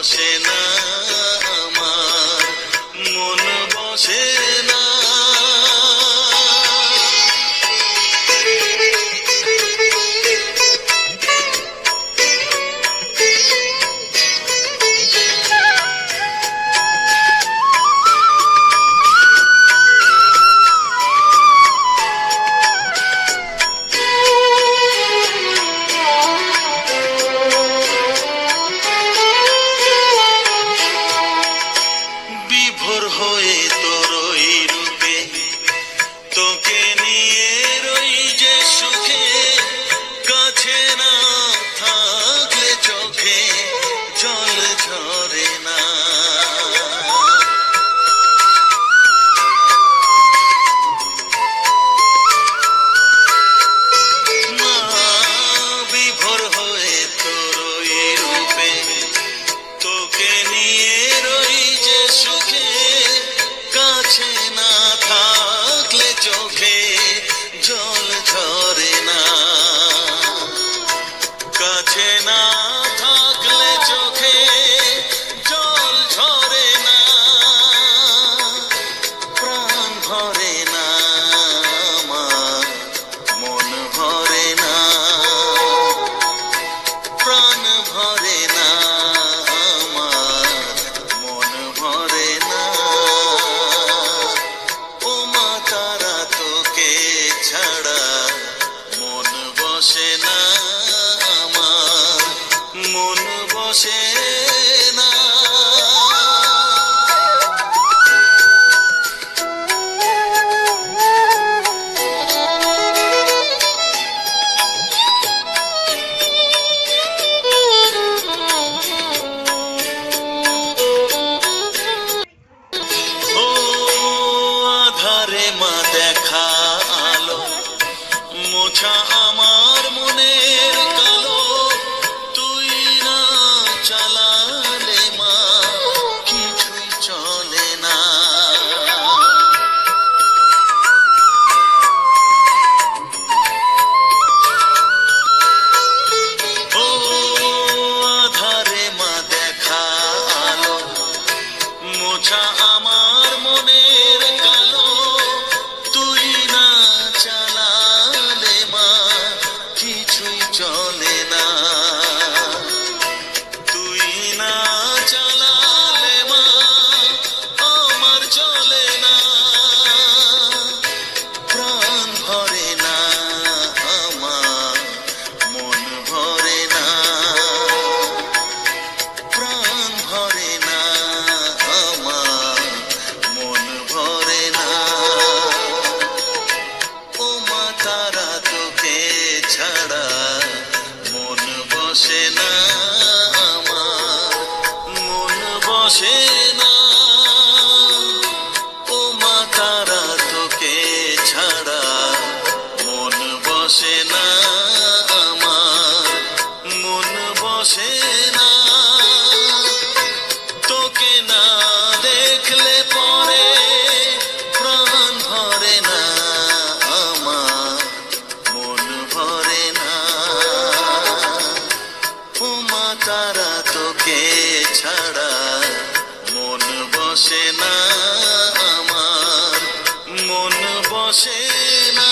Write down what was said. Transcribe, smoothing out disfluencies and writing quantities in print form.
বসে না আমার, মন বসে না। বিভোর হয়ে তোর ওই রূপে, তোকে নিয়ে রই যে সুখে, কাছে না থাকলে চোখে জল ঝরে না। বিভোর হয়ে তোর ওই রূপে, তোকে নিয়ে রই যে সুখে, কাছে না থাকলে চোখে জল ঝরে না। কাছে না থাকলে চোখে জল ঝরে না, প্রাণ ভরে না আমার, মন ভরে না, প্রাণ ভরে না আমার, মন ভরে না। ও মা তারা তোকে ছাড়া মন বসে না আমার, মন বসে না। ও আধারে মা দেখা আলো, মোছা আমার মনের কালো, তুই না চালালে মা কিছুই চলে না। ও আধারে মা দেখা আলো, মোছা আমার মনের কালো, তুই না চালালে মা কিছুই চলে না। তুই না চালালে মা আমার চলে না, প্রাণ ভরে না আমার, মন ভরে না, প্রাণ ভরে না আমার, মন ভরে না। ও মা তারা তোকে ছাড়া মন বসে না আমার, মন বসে না। ও মা তারা তোকে ছাড়া মন বসে না আমার, মন বসে না। তোকে না দেখলে পরে প্রাণ ভরে না আমার, মন ভরে না। ও মা তারা তোকে ছাড়া মন বসে না আমার, মন বসে না।